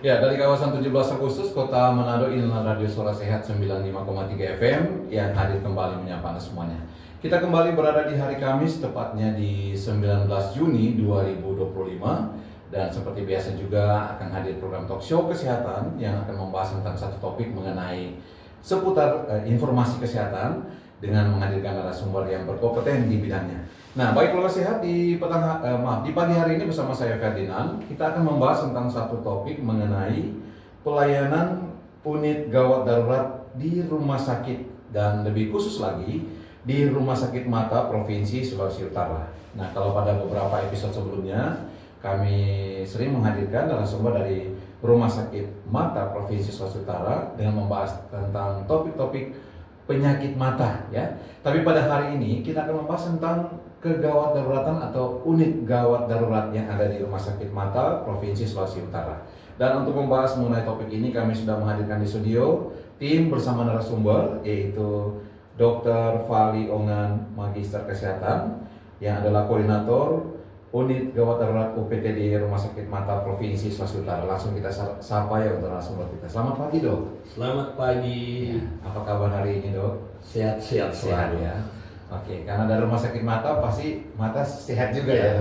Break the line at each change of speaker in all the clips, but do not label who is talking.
Ya, dari kawasan 17 Agustus, Kota Manado, inilah Radio Suara Sehat 95,3 FM yang hadir kembali menyapa Anda semuanya. Kita kembali berada di hari Kamis, tepatnya di 19 Juni 2025. Dan seperti biasa juga akan hadir program talk show kesehatan yang akan membahas tentang satu topik mengenai seputar informasi kesehatan dengan menghadirkan narasumber yang berkompeten di bidangnya. Nah, baik kalau sehat di pagi hari ini bersama saya Ferdinand, kita akan membahas tentang satu topik mengenai pelayanan unit gawat darurat di rumah sakit dan lebih khusus lagi di Rumah Sakit Mata Provinsi Sulawesi Utara. Nah, kalau pada beberapa episode sebelumnya kami sering menghadirkan narasumber dari Rumah Sakit Mata Provinsi Sulawesi Utara dengan membahas tentang topik-topik penyakit mata ya. Tapi pada hari ini kita akan membahas tentang kegawat daruratan atau unit gawat darurat yang ada di Rumah Sakit Mata Provinsi Sulawesi Utara. Dan untuk membahas mengenai topik ini kami sudah menghadirkan di studio tim bersama narasumber yaitu Dr. Fali Ongan, Magister Kesehatan yang adalah koordinator unit gawat darurat UPTD Rumah Sakit Mata Provinsi Sulawesi Utara. Langsung kita sapa ya untuk narasumber kita. Selamat pagi, Dok.
Selamat pagi.
Ya, apa kabar hari ini, Dok?
Sehat-sehat selalu
ya. Oke, karena dari Rumah Sakit Mata pasti mata sehat juga ya.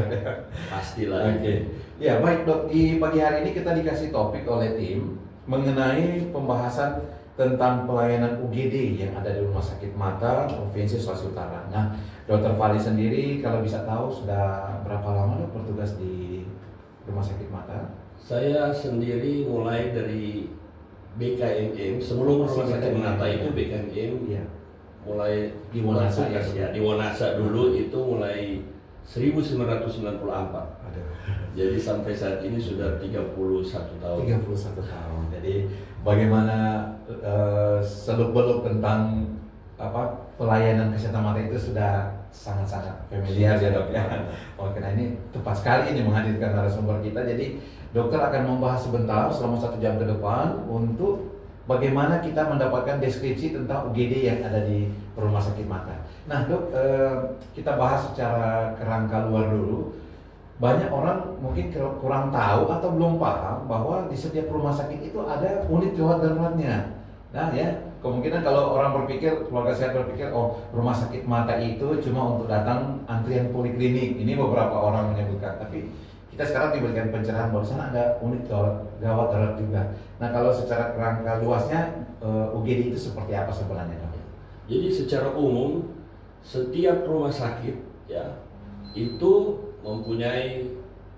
Pastilah.
Oke. Ya, baik, Dok. Di pagi hari ini kita dikasih topik oleh tim mengenai pembahasan tentang pelayanan UGD yang ada di Rumah Sakit Mata Provinsi Sulawesi Utara. Nah, Dr. Fali sendiri kalau bisa tahu sudah berapa lama Dok bertugas di Rumah Sakit Mata?
Saya sendiri mulai dari BKMM, sebelum Rumah Sakit Mata itu BKMM
ya.
Mulai
di Wonasa
ya, di Wonasa dulu itu mulai 1994.
Aduh.
Jadi sampai saat ini sudah 31 tahun.
31 tahun. Jadi bagaimana seluk-beluk tentang pelayanan kesehatan mata itu sudah sangat-sangat familiar ya, Dok ya. Oke, nah ini tepat sekali ini menghadirkan narasumber kita. Jadi dokter akan membahas sebentar selama 1 jam ke depan untuk bagaimana kita mendapatkan deskripsi tentang UGD yang ada di Rumah Sakit Mata. Nah, Dok, kita bahas secara kerangka luar dulu. Banyak orang mungkin kurang tahu atau belum paham bahwa di setiap rumah sakit itu ada unit gawat daruratnya. Nah ya, kemungkinan kalau orang berpikir, keluarga saya berpikir, oh rumah sakit mata itu cuma untuk datang antrian poliklinik. Ini beberapa orang menyebutkan, tapi kita sekarang diberikan pencerahan bahwa di sana ada unit gawat darurat juga. Nah, kalau secara kerangka luasnya UGD itu seperti apa sebenarnya, Dok?
Jadi secara umum setiap rumah sakit ya itu mempunyai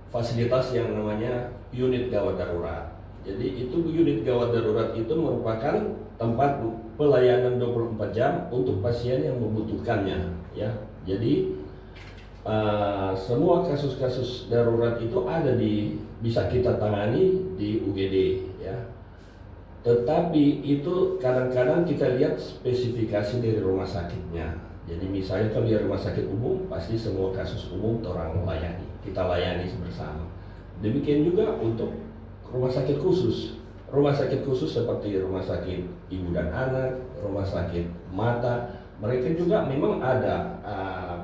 fasilitas yang namanya unit gawat darurat. Jadi itu unit gawat darurat itu merupakan tempat pelayanan 24 jam untuk pasien yang membutuhkannya ya. Jadi semua kasus-kasus darurat itu bisa kita tangani di UGD ya. Tetapi itu kadang-kadang kita lihat spesifikasi dari rumah sakitnya. Jadi misalnya kalau di rumah sakit umum pasti semua kasus umum orang layani, kita layani bersama. Demikian juga untuk rumah sakit khusus. Rumah sakit khusus seperti rumah sakit ibu dan anak, rumah sakit mata, mereka juga memang ada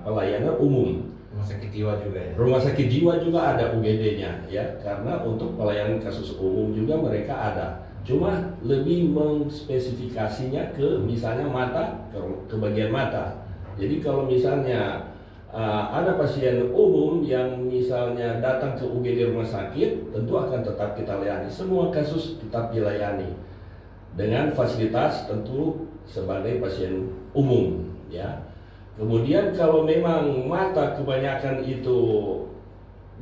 pelayanan umum.
Rumah sakit jiwa juga ya?
Rumah sakit jiwa juga ada UGD-nya ya, karena untuk pelayanan kasus umum juga mereka ada. Cuma lebih mengspesifikasinya ke misalnya mata, ke bagian mata. Jadi kalau misalnya ada pasien umum yang misalnya datang ke UGD rumah sakit, tentu akan tetap kita layani. Semua kasus tetap dilayani dengan fasilitas tentu sebagai pasien umum ya. Kemudian kalau memang mata kebanyakan itu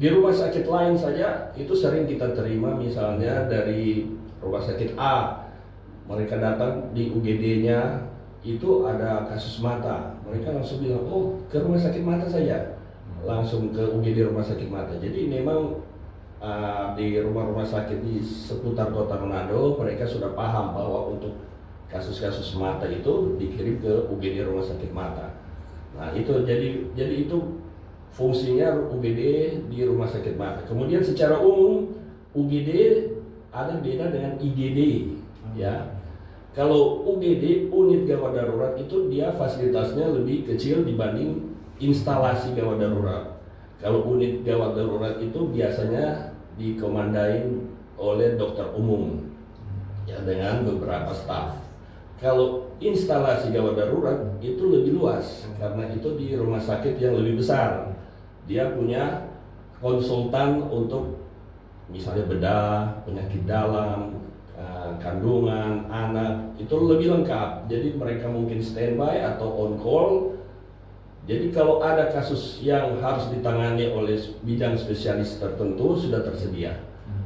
di rumah sakit lain saja, itu sering kita terima misalnya dari rumah sakit A, mereka datang di UGD-nya itu ada kasus mata, mereka langsung bilang, oh ke rumah sakit mata saja, langsung ke UGD rumah sakit mata. Jadi memang di rumah-rumah sakit di seputar Kota Manado mereka sudah paham bahwa untuk kasus-kasus mata itu dikirim ke UGD rumah sakit mata. Nah itu jadi itu fungsinya UGD di rumah sakit mata. Kemudian secara umum UGD ada beda dengan IGD ya. Kalau UGD, unit gawat darurat itu dia fasilitasnya lebih kecil dibanding instalasi gawat darurat. Kalau unit gawat darurat itu biasanya dikomandain oleh dokter umum ya dengan beberapa staf. Kalau instalasi gawat darurat itu lebih luas karena itu di rumah sakit yang lebih besar. Dia punya konsultan untuk misalnya bedah, penyakit dalam, kandungan, anak, itu lebih lengkap. Jadi mereka mungkin standby atau on call. Jadi kalau ada kasus yang harus ditangani oleh bidang spesialis tertentu sudah tersedia.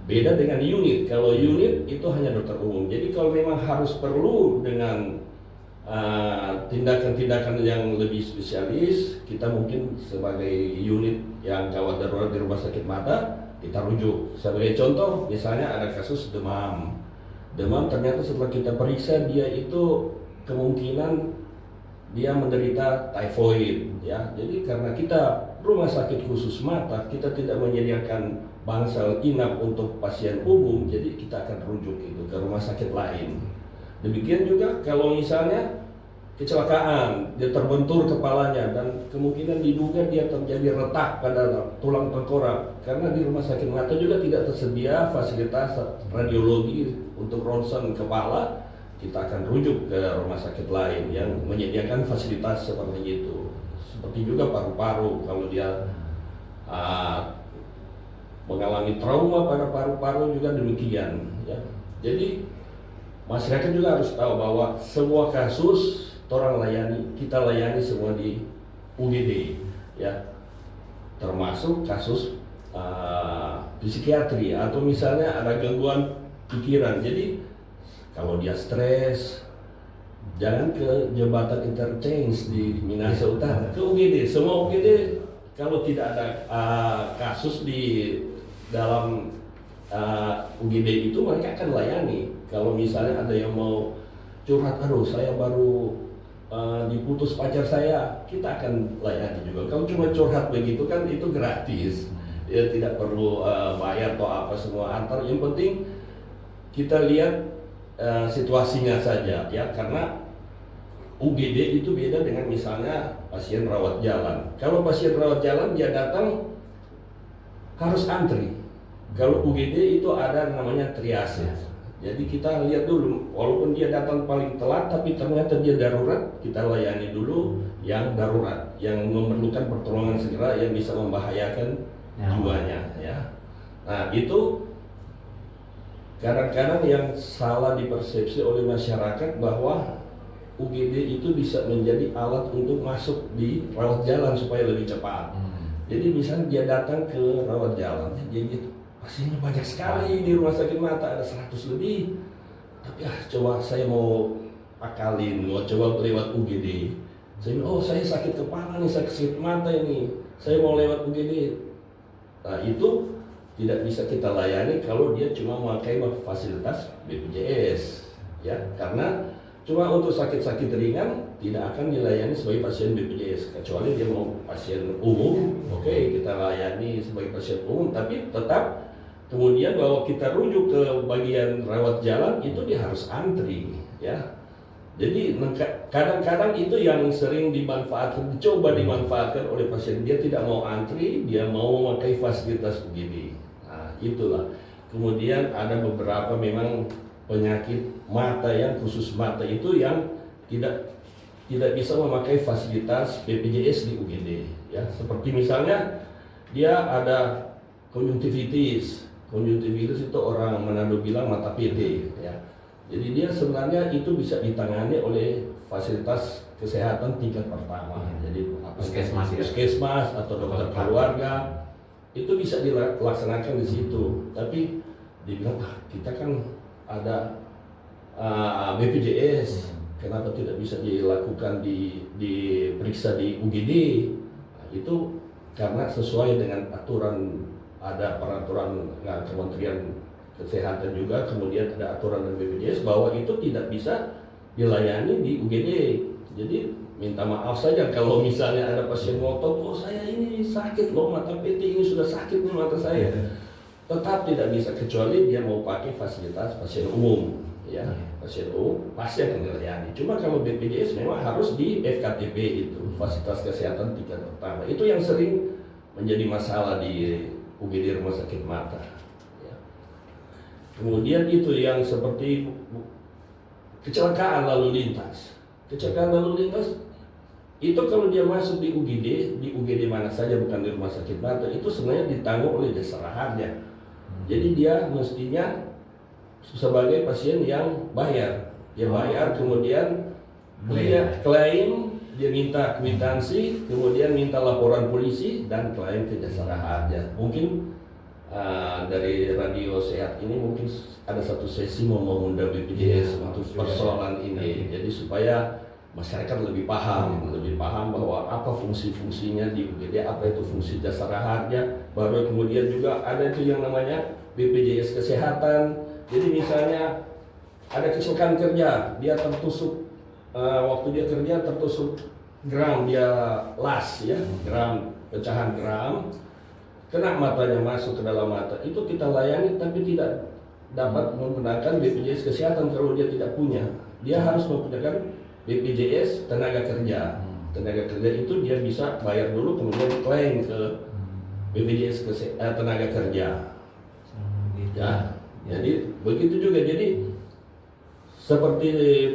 Beda dengan unit. Kalau unit itu hanya dokter umum. Jadi kalau memang harus perlu dengan tindakan-tindakan yang lebih spesialis, kita mungkin sebagai unit yang gawat darurat di rumah sakit mata kita rujuk. Sebagai contoh, misalnya ada kasus demam. Demam ternyata setelah kita periksa dia itu kemungkinan dia menderita typhoid ya. Jadi karena kita rumah sakit khusus mata, kita tidak menyediakan bangsal inap untuk pasien umum, jadi kita akan rujuk itu ke rumah sakit lain. Demikian juga kalau misalnya kecelakaan, dia terbentur kepalanya dan kemungkinan diduga dia terjadi retak pada tulang tengkorak, karena di rumah sakit mata juga tidak tersedia fasilitas radiologi untuk ronsen kepala, kita akan rujuk ke rumah sakit lain yang menyediakan fasilitas seperti itu. Seperti juga paru-paru, kalau dia mengalami trauma pada paru-paru juga demikian ya. Jadi masyarakat juga harus tahu bahwa semua kasus kita layani semua di UGD ya, termasuk kasus psikiatri atau misalnya ada gangguan pikiran. Jadi kalau dia stres, jangan ke jembatan interchange di Minahasa Utara, ke UGD. Semua UGD kalau tidak ada kasus di dalam UGD itu mereka akan layani. Kalau misalnya ada yang mau curhat, aduh saya baru diputus pacar saya, kita akan layani juga. Kalau cuma curhat begitu kan itu gratis, ya tidak perlu bayar atau apa semua antar. Yang penting kita lihat situasinya saja ya, karena UGD itu beda dengan misalnya pasien rawat jalan. Kalau pasien rawat jalan dia datang harus antri. Kalau UGD itu ada namanya triase. Jadi kita lihat dulu, walaupun dia datang paling telat tapi ternyata dia darurat, kita layani dulu yang darurat, yang memerlukan pertolongan segera yang bisa membahayakan jiwanya ya. Nah, itu kadang-kadang yang salah dipersepsi oleh masyarakat bahwa UGD itu bisa menjadi alat untuk masuk di rawat jalan supaya lebih cepat. Jadi misalnya dia datang ke rawat jalan, dia gitu, pasiennya banyak sekali di rumah sakit mata, ada 100 lebih. Tapi coba saya mau akalin, mau coba lewat UGD. Saya bilang, oh saya sakit kepala nih, saya sakit mata ini, saya mau lewat UGD. Nah itu tidak bisa kita layani kalau dia cuma memakai fasilitas BPJS ya, karena cuma untuk sakit-sakit ringan tidak akan dilayani sebagai pasien BPJS, kecuali dia mau pasien umum, oke, kita layani sebagai pasien umum, tapi tetap kemudian bahwa kita rujuk ke bagian rawat jalan itu dia harus antri ya. Jadi kadang-kadang itu yang sering dimanfaatkan, dicoba dimanfaatkan oleh pasien, dia tidak mau antri, dia mau memakai fasilitas begini. Nah itulah. Kemudian ada beberapa memang penyakit mata yang khusus mata itu yang tidak bisa memakai fasilitas BPJS di UGD ya. Seperti misalnya dia ada konjungtivitis itu orang Manado bilang mata PT ya. Jadi dia sebenarnya itu bisa ditangani oleh fasilitas kesehatan tingkat pertama. Jadi puskesmas atau dokter keluarga itu bisa dilaksanakan di situ. Tapi dibilang kita kan ada BPJS, kenapa tidak bisa dilakukan diperiksa di UGD? Nah, itu karena sesuai dengan aturan, ada peraturan Kementerian Kesehatan juga, kemudian ada aturan dari BPJS bahwa itu tidak bisa dilayani di UGD. Jadi minta maaf saja kalau misalnya ada pasien ngotot, oh saya ini sakit loh, mata PT ini sudah sakit nih mata saya. Tetap tidak bisa, kecuali dia mau pakai fasilitas pasien umum ya, pasien umum pasti akan dilayani. Cuma kalau BPJS memang harus di FKTP, itu fasilitas kesehatan tingkat pertama. Itu yang sering menjadi masalah di UGD rumah sakit mata ya. Kemudian itu yang seperti kecelakaan lalu lintas. Kecelakaan lalu lintas itu kalau dia masuk di UGD mana saja bukan di rumah sakit mata, itu sebenarnya ditanggung oleh jasa harja. Jadi dia mestinya sebagai pasien yang bayar. Dia bayar, kemudian dia klaim, dia minta kwitansi, kemudian minta laporan polisi dan klaim ke jasa harja. Mungkin dari Radio Sehat ini mungkin ada satu sesi mau mengundang BPJS untuk persoalan ini. Jadi supaya masyarakat lebih paham bahwa apa fungsi-fungsinya di UGD, apa itu fungsi jasa harja. Baru kemudian juga ada itu yang namanya BPJS Kesehatan. Jadi misalnya ada kecelakaan kerja, dia tertusuk waktu dia kerja tertusuk gram, dia las ya, gram, pecahan gram, kena matanya masuk ke dalam mata, itu kita layani tapi tidak dapat menggunakan BPJS Kesehatan kalau dia tidak punya. Dia harus menggunakan BPJS Tenaga Kerja. Tenaga Kerja itu dia bisa bayar dulu kemudian klaim ke BPJS Tenaga Kerja. Ya, jadi begitu juga. Jadi seperti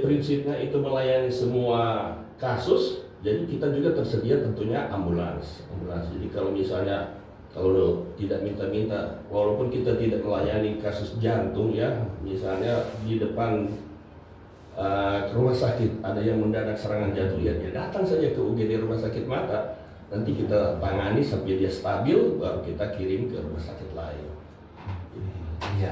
prinsipnya itu melayani semua kasus, jadi kita juga tersedia tentunya ambulans. Jadi kalau misalnya kalau tidak minta-minta, walaupun kita tidak melayani kasus jantung ya, misalnya di depan ke rumah sakit ada yang mendadak serangan jantung, ya dia datang saja ke UGD rumah sakit mata, nanti kita tangani sampai dia stabil, baru kita kirim ke rumah sakit lain.
Iya,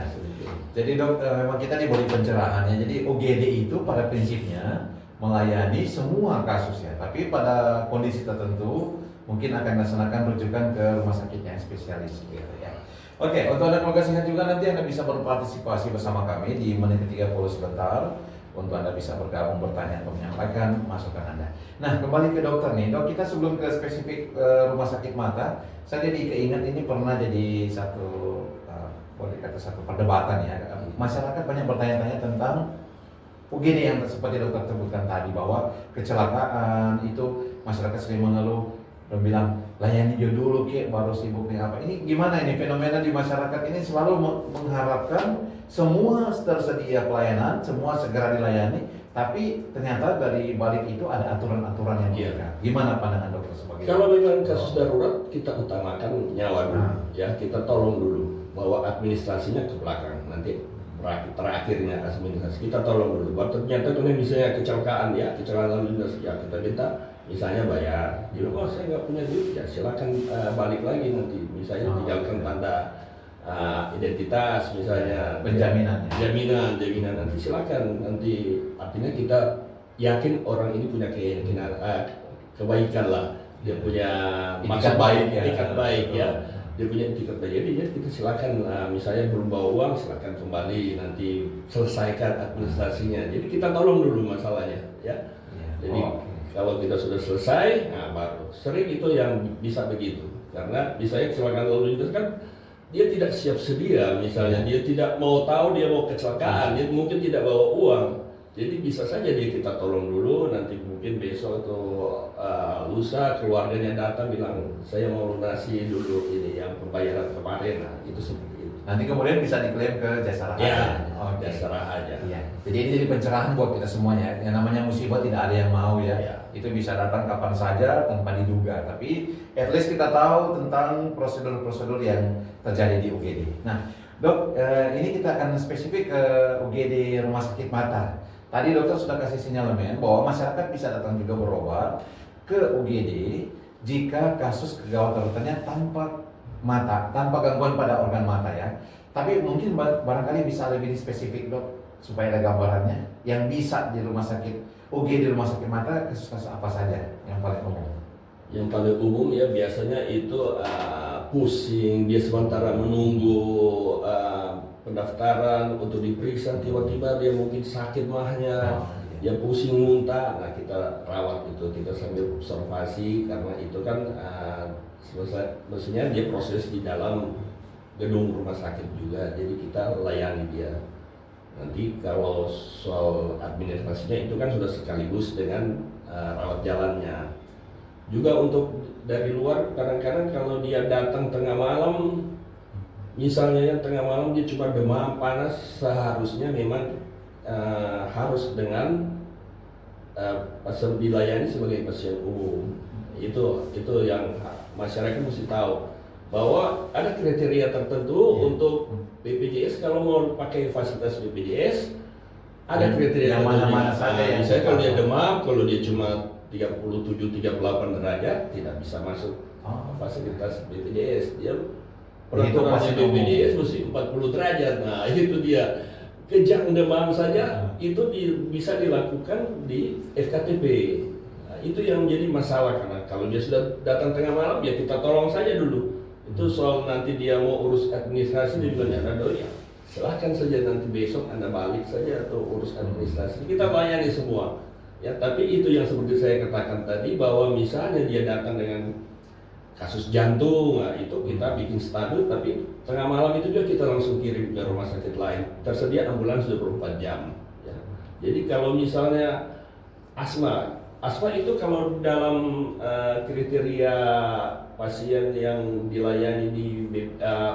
jadi dok, memang kita diberi pencerahannya. Jadi UGD itu pada prinsipnya melayani semua kasus ya, tapi pada kondisi tertentu mungkin akan melaksanakan rujukan ke rumah sakit yang spesialis gitu ya. Oke, untuk Anda keluarga sehat juga nanti Anda bisa berpartisipasi bersama kami di menit ke-30 sebentar untuk Anda bisa bergabung, bertanya atau menyampaikan masukan Anda. Nah, kembali ke dokter nih. Dok, kita sebelum ke spesifik rumah sakit mata, saya jadi keingat ini pernah jadi satu boleh kata satu perdebatan ya. Masyarakat banyak bertanya-tanya tentang UGD yang seperti dokter sebutkan tadi, bahwa kecelakaan itu masyarakat sering mengeluh dan bilang layani dia dulu Ki, baru sibuk nih apa. Ini gimana ini fenomena di masyarakat ini selalu mengharapkan semua tersedia pelayanan, semua segera dilayani, tapi ternyata dari balik itu ada aturan-aturan yang
Iya.
Gimana pandangan dokter sebagai?
Kalau memang kasus darurat kita utamakan nyawa dulu, ya kita tolong dulu, bahwa administrasinya ke belakang, nanti terakhirnya administrasi kita tolong dulu. Bahwa ternyata kalau misalnya kecelakaan lalu lintas ya kita minta misalnya bayar. Jadi saya nggak punya duit ya silakan balik lagi nanti, misalnya tinggalkan tanda identitas misalnya, jaminan nanti silakan, nanti artinya kita yakin orang ini punya keyakinan kebaikan lah, dia punya maksud baik ya, dia punya etikat baik, jadi ya kita silakan misalnya belum bawa uang silakan kembali, nanti selesaikan administrasinya, jadi kita tolong dulu masalahnya ya. Jadi kalau kita sudah selesai, nah baru sering itu yang bisa begitu, karena misalnya kecelakaan lalu lintas kan dia tidak siap sedia, misalnya dia tidak mau tahu dia mau kecelakaan, dia mungkin tidak bawa uang, jadi bisa saja dia kita tolong dulu, nanti mungkin besok atau lusa keluarganya datang bilang saya mau lunasi dulu ini yang pembayaran kemarin, nah itu seperti itu.
Nanti kemudian bisa diklaim ke jasa harja.
Ya, jasa harja.
Iya. Jadi ini jadi pencerahan buat kita semuanya. Yang namanya musibah tidak ada yang mau ya. Itu bisa datang kapan saja tanpa diduga. Tapi at least kita tahu tentang prosedur-prosedur yang terjadi di UGD. Nah, dok, ini kita akan spesifik ke UGD Rumah Sakit Mata. Tadi dokter sudah kasih sinyalemen bahwa masyarakat bisa datang juga berobat ke UGD jika kasus kegawatannya tanpa gangguan pada organ mata ya. Tapi mungkin barangkali bisa lebih spesifik dok, supaya ada gambarannya yang bisa di rumah sakit UGD di rumah sakit mata, kasus-kasus apa saja yang paling umum?
Yang paling umum ya biasanya itu pusing, dia sementara menunggu pendaftaran untuk diperiksa, tiba-tiba dia mungkin sakit mahnya, dia pusing muntah, nah kita rawat itu, kita sambil observasi, karena itu kan maksudnya dia proses di dalam gedung rumah sakit juga, jadi kita layani dia. Nanti kalau soal administrasinya itu kan sudah sekaligus dengan rawat jalannya. Juga untuk dari luar kadang-kadang kalau dia datang tengah malam misalnya yang tengah malam dia cuma demam panas, seharusnya memang harus dengan pasien dilayani sebagai pasien umum. Itu yang masyarakat mesti tahu bahwa ada kriteria tertentu untuk BPJS. Kalau mau pakai fasilitas BPJS ada kriteria
yang mana-mana saja yang
misalnya kalau dia demam, kalau dia cuma 37-38 derajat tidak bisa masuk fasilitas BPJS. Dia peraturan BPJS mesti 40 derajat. Nah, itu dia. Kejang demam saja itu bisa dilakukan di FKTP. Nah, itu yang menjadi masalah, karena kalau dia sudah datang tengah malam ya kita tolong saja dulu. Itu soal nanti dia mau urus administrasi, dia bilang ya ya silahkan saja, nanti besok Anda balik saja atau urus administrasi, kita layani semua ya. Tapi itu yang seperti saya katakan tadi, bahwa misalnya dia datang dengan kasus jantung, nah itu kita bikin stabil, tapi tengah malam itu juga kita langsung kirim ke rumah sakit lain. Tersedia ambulans 24 jam ya. Jadi kalau misalnya asma itu kalau dalam kriteria pasien yang dilayani di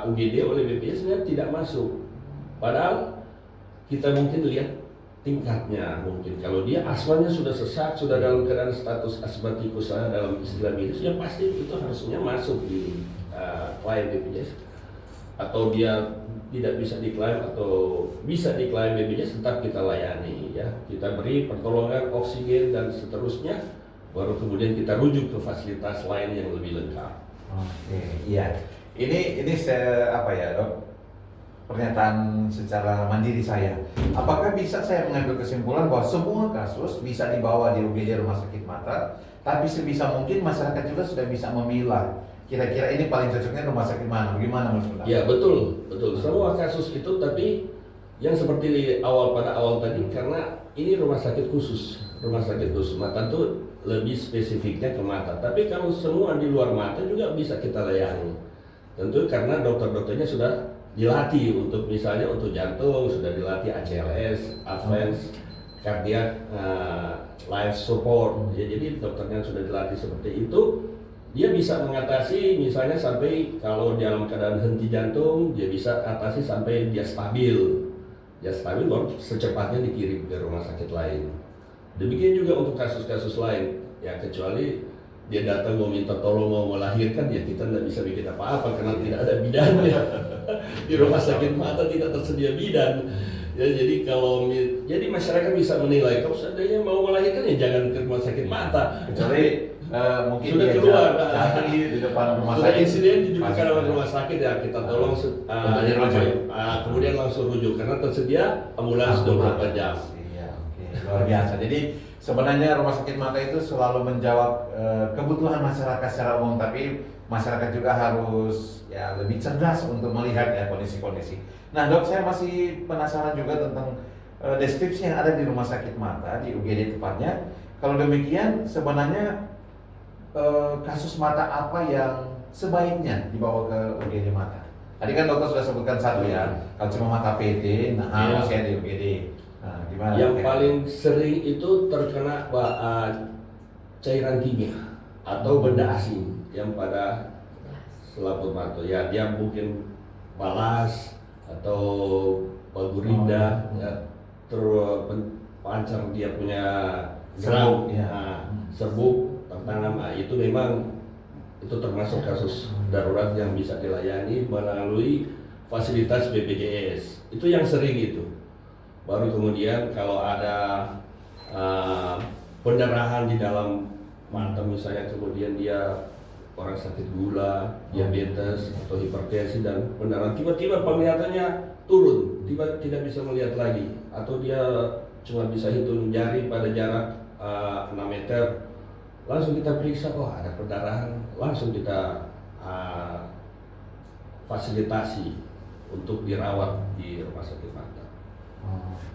UGD oleh BPJS sebenarnya tidak masuk. Padahal kita mungkin lihat tingkatnya, mungkin kalau dia asmanya sudah sesak, sudah dalam keadaan status asmatikus dalam istilah medis, ya pasti itu harusnya masuk di klaim BPJS. Atau dia tidak bisa diklaim atau bisa diklaim BPJS, tetap kita layani ya. Kita beri pertolongan oksigen dan seterusnya, baru kemudian kita rujuk ke fasilitas lain yang lebih lengkap.
Oke, iya. Ini apa ya, Dok? Pernyataan secara mandiri saya. Apakah bisa saya mengambil kesimpulan bahwa semua kasus bisa dibawa di UGD Rumah Sakit Mata, tapi sebisa mungkin masyarakat juga sudah bisa memilah kira-kira ini paling cocoknya rumah sakit mana? Bagaimana menurut Anda?
Ya betul. Semua kasus itu, tapi yang seperti pada awal tadi, karena ini rumah sakit khusus mata itu lebih spesifiknya ke mata. Tapi kalau semua di luar mata juga bisa kita layani. Tentu karena dokter-dokternya sudah dilatih untuk misalnya untuk jantung, sudah dilatih ACLS, Advanced Cardiac Life Support. Ya, jadi dokternya sudah dilatih seperti itu. Dia bisa mengatasi misalnya sampai kalau dalam keadaan henti jantung, dia bisa atasi sampai dia stabil. Dia stabil baru secepatnya dikirim ke rumah sakit lain. Demikian juga untuk kasus-kasus lain. Ya kecuali dia datang mau minta tolong mau melahirkan, ya kita tidak bisa bikin apa-apa karena tidak ada bidannya. Di rumah sakit mata tidak tersedia bidan. Ya jadi masyarakat bisa menilai, kalau seandainya mau melahirkan ya jangan ke rumah sakit mata.
Kecuali mungkin
sudah
dia
keluar
di depan rumah
sudah
sakit.
insiden di depan rumah sakit ya kita tolong kemudian langsung rujuk karena tersedia ambulans 24 jam.
Iya, oke. Luar biasa. Jadi sebenarnya rumah sakit mata itu selalu menjawab kebutuhan masyarakat secara umum, tapi masyarakat juga harus ya lebih cerdas untuk melihat ya kondisi-kondisi. Nah, Dok, saya masih penasaran juga tentang deskripsi yang ada di rumah sakit mata di UGD tepatnya. Kalau demikian sebenarnya kasus mata apa yang sebaiknya dibawa ke UGD mata? Tadi kan dokter sudah sebutkan satu ya, kalau cuma mata PT, nah harus ya di UGD. Nah, gimana?
Yang paling sering itu terkena cairan kimia atau benda asing yang pada selaput mata. Ya dia mungkin balas atau bagurinda, ya terpancar dia punya geram, serbuk tertanam. Itu memang itu termasuk kasus darurat yang bisa dilayani melalui fasilitas BPJS. Itu yang sering itu. Baru kemudian kalau ada pendarahan di dalam mata misalnya, kemudian dia orang sakit gula, diabetes atau hipertensi dan pendarahan, tiba-tiba penglihatannya turun, tidak bisa melihat lagi, atau dia cuma bisa hitung jari pada jarak 6 meter, langsung kita periksa, ada pendarahan, langsung kita fasilitasi untuk dirawat di rumah sakit mata.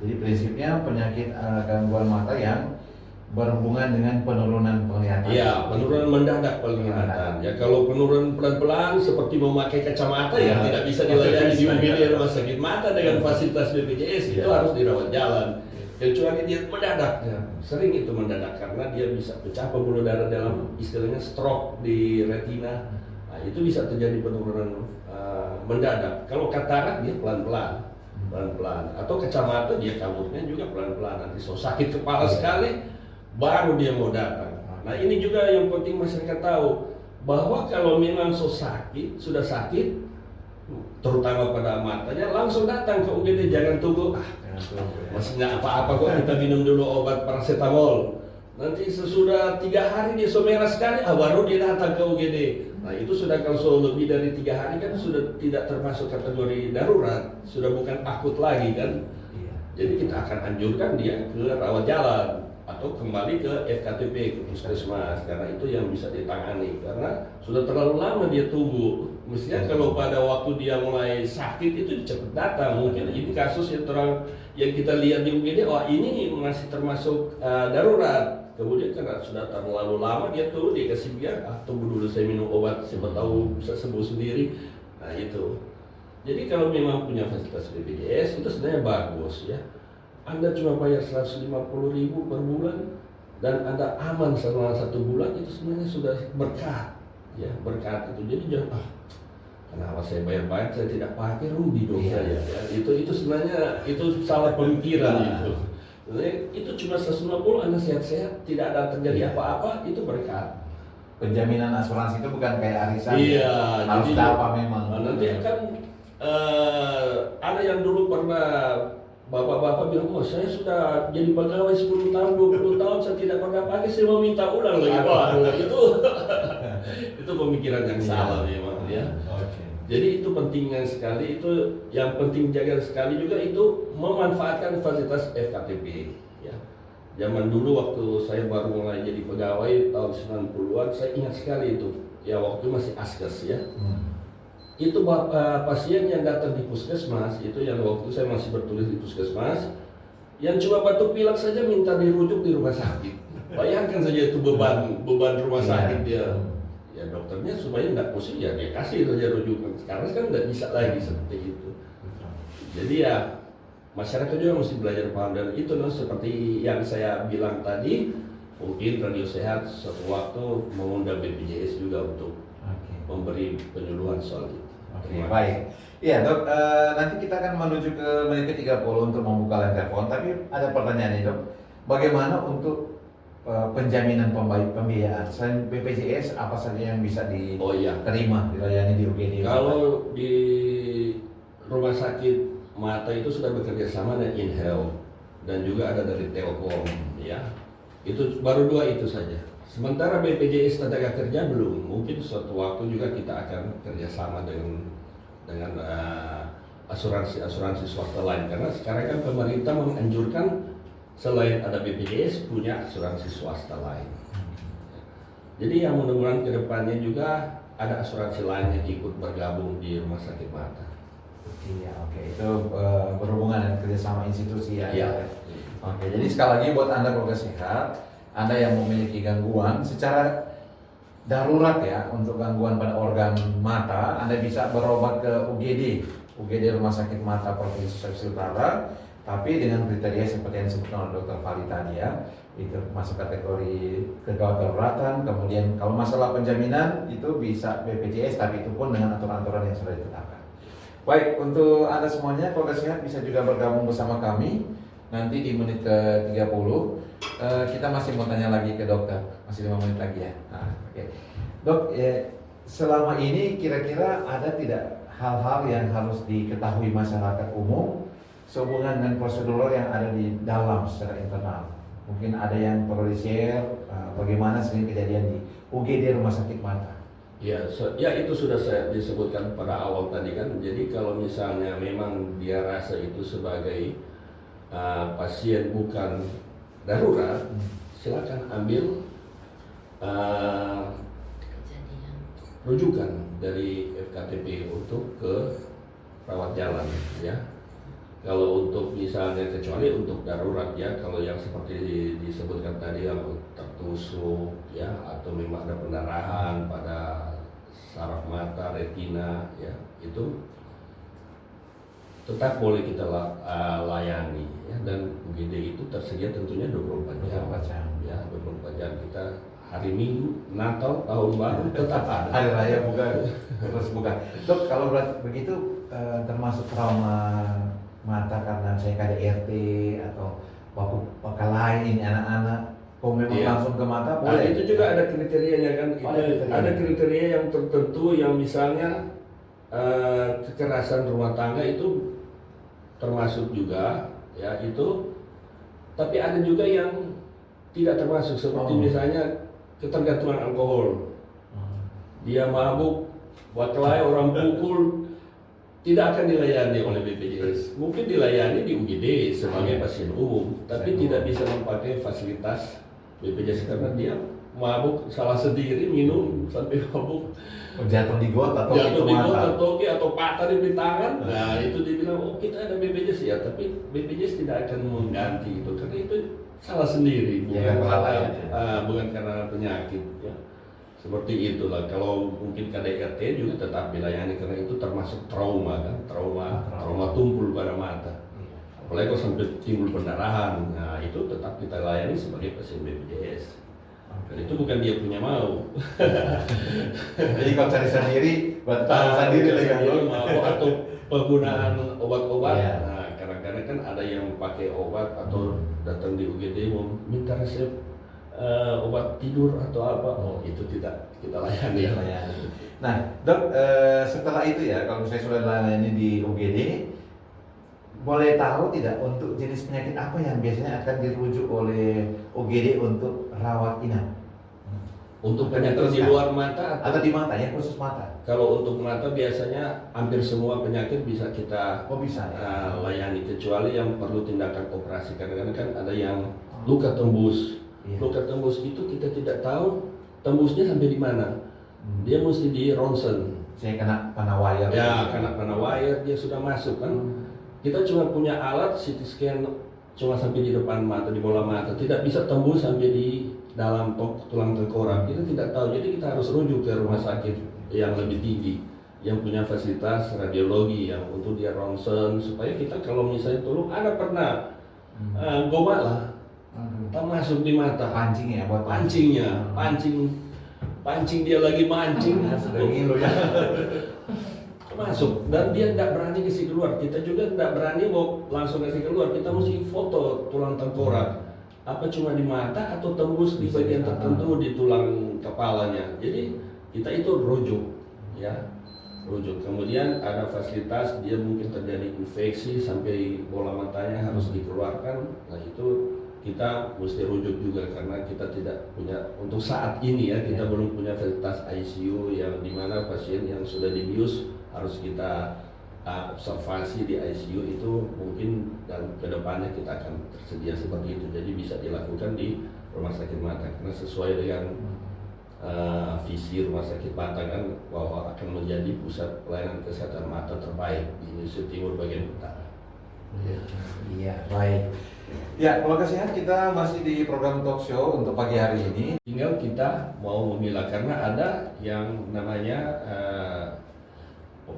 Jadi prinsipnya penyakit gangguan mata yang berhubungan dengan penurunan penglihatan.
Iya, penurunan mendadak penglihatan. Ya kalau penurunan pelan-pelan seperti memakai kacamata ya tidak bisa dilayani di UGD rumah sakit mata dengan fasilitas BPJS, itu harus dirawat jalan. Kecuali dia mendadak, sering itu mendadak karena dia bisa pecah pembuluh darah dalam istilahnya stroke di retina. Nah, itu bisa terjadi penurunan mendadak. Kalau katarak dia pelan-pelan, atau kacamata dia kaburnya juga pelan-pelan. Nanti so sakit kepala sekali, baru dia mau datang. Nah ini juga yang penting masyarakat tahu, bahwa kalau memang sudah sakit, terutama pada matanya, langsung datang ke UGD, jangan tunggu, masih nggak apa-apa kok, kita minum dulu obat paracetamol. Nanti sesudah 3 hari dia merah sekali, baru dia datang ke UGD. Nah itu sudah kalau lebih dari 3 hari kan sudah tidak termasuk kategori darurat, sudah bukan akut lagi kan. Jadi kita akan anjurkan dia ke rawat jalan atau kembali ke FKTP, ke puskesmas, karena itu yang bisa ditangani. Karena sudah terlalu lama dia tunggu. Mestinya kalau pada waktu dia mulai sakit itu cepat datang. Mungkin ini kasus yang kita lihat di UGD, ini masih termasuk darurat. Kemudian karena sudah terlalu lama dia tunggu, dia kasih biar, tunggu dulu saya minum obat, siapa tahu bisa sembuh sendiri. Nah itu. Jadi kalau memang punya fasilitas BPJS itu sebenarnya bagus ya. Anda cuma bayar 150.000 per bulan dan Anda aman selama 1 bulan, itu sebenarnya sudah berkat. Ya, berkat itu. Jadi jangan kenapa saya bayar-bayar, saya tidak pakai, rugi dong saya. Ya, itu sebenarnya itu salah pemikiran itu. Itu cuma 150, Anda sehat-sehat, tidak ada terjadi apa-apa, itu berkat.
Penjaminan asuransi itu bukan kayak arisan.
Iya,
harus
jadi
apa memang.
nanti kan ada yang dulu pernah bapak-bapak bilang, saya sudah jadi pegawai 10 tahun, 20 tahun, saya tidak pernah pakai, saya mau minta ulang lagi. Itu pemikiran yang salah memang ya. Jadi itu pentingnya sekali, itu yang penting jaga sekali juga itu memanfaatkan fasilitas FKTP. Ya. Zaman dulu waktu saya baru mulai jadi pegawai tahun 90-an, saya ingat sekali itu. Ya waktu masih askes ya. Itu pasien yang datang di puskesmas, itu yang waktu saya masih bertulis di puskesmas, yang cuma batuk pilek saja minta dirujuk di rumah sakit. Bayangkan saja itu beban rumah sakit dia. Ya dokternya supaya nggak pusing ya dia kasih saja rujukan. Sekarang kan nggak bisa lagi seperti itu. Jadi ya masyarakat juga mesti belajar paham, dan itu seperti yang saya bilang tadi, mungkin Radio Sehat suatu waktu mengundang BPJS juga untuk memberi penyuluhan soal itu.
Baik. Iya dok, nanti kita akan menuju ke menit ke-30 untuk membuka line telepon. Tapi ada pertanyaan nih dok, bagaimana untuk penjaminan pembiayaan selain BPJS, apa saja yang bisa diterima dilayani di UGD?
Kalau di rumah sakit mata itu sudah bekerja sama dengan InHealth dan juga ada dari Telkom ya. Itu baru 2 itu saja. Sementara BPJS tenaga kerja belum. Mungkin suatu waktu juga kita akan kerjasama dengan asuransi swasta lain, karena sekarang kan pemerintah menganjurkan selain ada BPJS punya asuransi swasta lain. Jadi yang mudah-mudahan kedepannya juga ada asuransi lain yang ikut bergabung di rumah sakit mata.
Iya, oke. Itu berhubungan dengan kerjasama institusi ya.
Iya.
Oke, jadi sekali lagi buat Anda keluarga sehat, Anda yang memiliki gangguan secara darurat ya, untuk gangguan pada organ mata, Anda bisa berobat ke UGD Rumah Sakit Mata Provinsi Sulawesi Utara, tapi dengan kriteria seperti yang disebutkan oleh Dr. Fali tadi ya, itu masuk kategori kegawat daruratan. Kemudian kalau masalah penjaminan itu bisa BPJS, tapi itu pun dengan aturan-aturan yang sudah ditetapkan. Baik, untuk Anda semuanya keluarga sehat bisa juga bergabung bersama kami nanti di menit ke-30. Kita masih mau tanya lagi ke dokter, masih 5 menit lagi ya. Dok, selama ini kira-kira ada tidak hal-hal yang harus diketahui masyarakat umum sehubungan dengan prosedur yang ada di dalam secara internal? Mungkin ada yang perlu di-share, bagaimana sering kejadian di UGD Rumah Sakit Mata?
Ya, itu sudah saya disebutkan pada awal tadi kan. Jadi kalau misalnya memang dia rasa itu sebagai pasien bukan darurat, silakan ambil rujukan dari FKTP untuk ke rawat jalan ya. Kalau untuk misalnya kecuali untuk darurat ya, kalau yang seperti disebutkan tadi yang tertusuk ya, atau memang ada pendarahan pada saraf mata, retina ya, itu tetap boleh kita layani ya, dan UGD itu tersedia tentunya 24 jam. Ya, 24 jam kita hari Minggu, Natal, Tahun Baru tetap ada.
Hari raya buka, terus buka. Dok, kalau begitu termasuk trauma mata karena saya KDRT atau bakal lain anak-anak, kalau memang
Iya.
langsung ke mata
Nah,
boleh.
itu juga ada kriterianya kan.
Oh, ada kriteria.
Ada kriteria yang tertentu yang misalnya kekerasan rumah tangga itu termasuk juga ya itu, tapi ada juga yang tidak termasuk seperti misalnya ketergantungan alkohol. Dia mabuk, berkelahi, orang pukul, tidak akan dilayani oleh BPJS. Mungkin dilayani di UGD sebagai pasien umum, tapi tidak bisa memakai fasilitas BPJS karena dia mabuk salah sendiri, minum sampai mabuk,
Jatuh di got atau
jatuh
itu
di got
mata.
atau patah di tangan. Nah itu dibilang oh kita ada BPJS ya, tapi BPJS tidak akan mengganti itu karena itu salah sendiri,
Ya, kelalaian,
bukan karena penyakit ya. Seperti itulah. Kalau mungkin KDRT juga tetap dilayani karena itu termasuk trauma kan, trauma tumpul pada mata. Apalagi kalau sampai timbul pendarahan, nah itu tetap kita layani sebagai pasien BPJS. Dan itu bukan dia punya mau.
Jadi kalau cari sendiri, buat tahu sendiri lagi.
Mau atau penggunaan obat-obat.
Iya.
Nah, kadang-kadang kan ada yang pakai obat atau datang di UGD mau minta resep obat tidur atau apa. Oh, itu tidak kita layani.
Nah, dok, setelah itu ya, kalau saya sudah layani di UGD, boleh tahu tidak untuk jenis penyakit apa yang biasanya akan dirujuk oleh UGD untuk rawat inap?
Untuk penyakit di luar mata
Atau di mata ya, khusus mata?
kalau untuk mata biasanya hampir semua penyakit bisa kita
Oh bisa ya?
layani kecuali yang perlu tindakan operasi. Kadang-kadang kan ada yang luka tembus.
Iya.
Luka tembus itu kita tidak tahu tembusnya sampai di mana. Dia mesti di ronsen.
Saya kena panah wire.
Ya, karena wire dia sudah masuk kan. Kita cuma punya alat CT scan cuma sampai di depan mata, di bola mata, tidak bisa tembus sampai di dalam tulang tengkorak. Kita tidak tahu, jadi kita harus rujuk ke rumah sakit yang lebih tinggi, yang punya fasilitas radiologi yang untuk dia ronsen supaya kita kalau misalnya tolong ada pernah goma lah, kita masuk di mata,
Pancing ya buat
pancingnya, pancing dia lagi mancing,
Sudah ngilu ya.
masuk dan dia tidak berani kasih keluar, kita juga tidak berani mau langsung kasih keluar, kita mesti foto tulang tengkorak apa cuma di mata atau tembus di bagian tertentu di tulang kepalanya. Jadi kita itu rujuk ya, rujuk. Kemudian ada fasilitas dia mungkin terjadi infeksi sampai bola matanya harus dikeluarkan, nah itu kita mesti rujuk juga karena kita tidak punya untuk saat ini ya, kita belum punya fasilitas ICU yang dimana pasien yang sudah dibius harus kita observasi di ICU itu mungkin dan kedepannya kita akan tersedia seperti itu, jadi bisa dilakukan di rumah sakit mata karena sesuai dengan visi rumah sakit mata kan bahwa akan menjadi pusat pelayanan kesehatan mata terbaik di Indonesia Timur bagian utara.
Iya, baik. Ya, keluarga sehat kita masih di program talk show untuk pagi hari ini.
Tinggal kita mau memilah karena ada yang namanya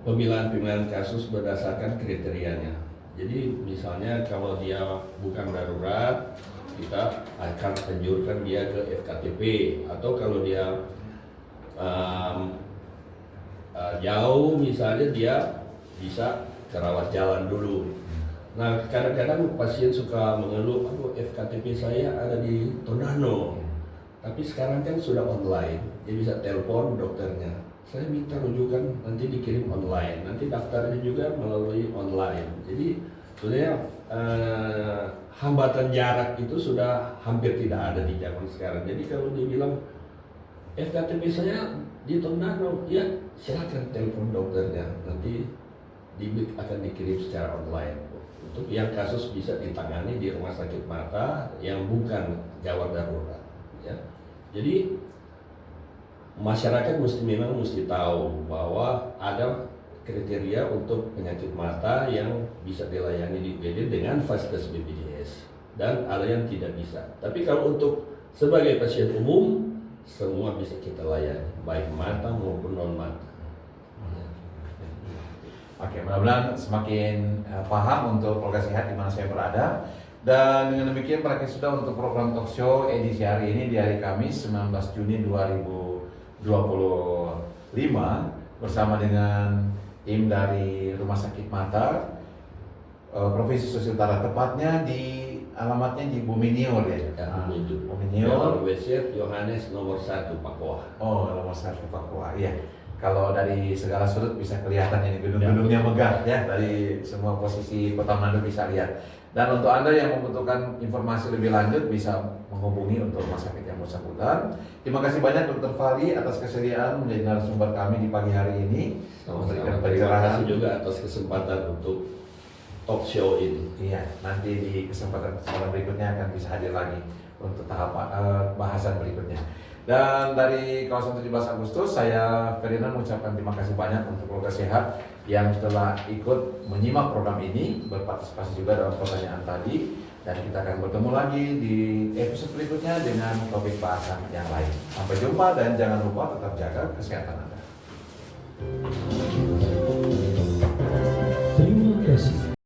pemilahan kasus berdasarkan kriterianya. Jadi misalnya kalau dia bukan darurat, kita akan anjurkan dia ke FKTP, atau kalau dia jauh misalnya dia bisa ke rawat jalan dulu. Nah kadang-kadang pasien suka mengeluh, aduh FKTP saya ada di Tondano, tapi sekarang kan sudah online, dia bisa telepon dokternya. Saya minta rujukan nanti dikirim online, nanti daftarnya juga melalui online. Jadi sebenarnya hambatan jarak itu sudah hampir tidak ada di zaman sekarang. Jadi kalau dibilang FKTP saya di Tondano, ya silakan telepon dokternya, nanti akan dikirim secara online. Untuk yang kasus bisa ditangani di rumah sakit mata yang bukan gawat darurat. Ya. Jadi masyarakat memang mesti tahu bahwa ada kriteria untuk penyakit mata yang bisa dilayani di UGD dengan fasilitas BPJS dan ada yang tidak bisa. Tapi kalau untuk sebagai pasien umum semua bisa kita layani, baik mata maupun non mata.
Oke, mudah-mudahan semakin paham untuk keluarga sehat di mana saya berada. Dan dengan demikian berakhir sudah untuk program talk show edisi hari ini di hari Kamis 19 Juni 2025 bersama dengan tim dari Rumah Sakit Mata Provinsi Sulawesi Utara, tepatnya di alamatnya di Buminio ya. Buminio.
Jalan WC Yohanes nomor 1 Pakoa.
Oh, nomor 1 Papua. Iya. Kalau dari segala sudut bisa kelihatan ini gedung-gedungnya megah ya, dari semua posisi Kota Manado bisa lihat. Dan untuk Anda yang membutuhkan informasi lebih lanjut bisa menghubungi untuk rumah sakit yang bersangkutan. Terima kasih banyak Dr. Fahri atas kesediaan menjadi narasumber kami di pagi hari ini.
Sama-sama. Terima kasih juga atas kesempatan untuk talk show ini.
Iya, nanti di kesempatan berikutnya akan bisa hadir lagi untuk tahap bahasan berikutnya. Dan dari kawasan 17 Agustus, saya Ferdinand mengucapkan terima kasih banyak untuk keluarga sehat yang telah ikut menyimak program ini, berpartisipasi juga dalam pertanyaan tadi. Dan kita akan bertemu lagi di episode berikutnya dengan topik bahasan yang lain. Sampai jumpa dan jangan lupa tetap jaga kesehatan Anda.
Terima kasih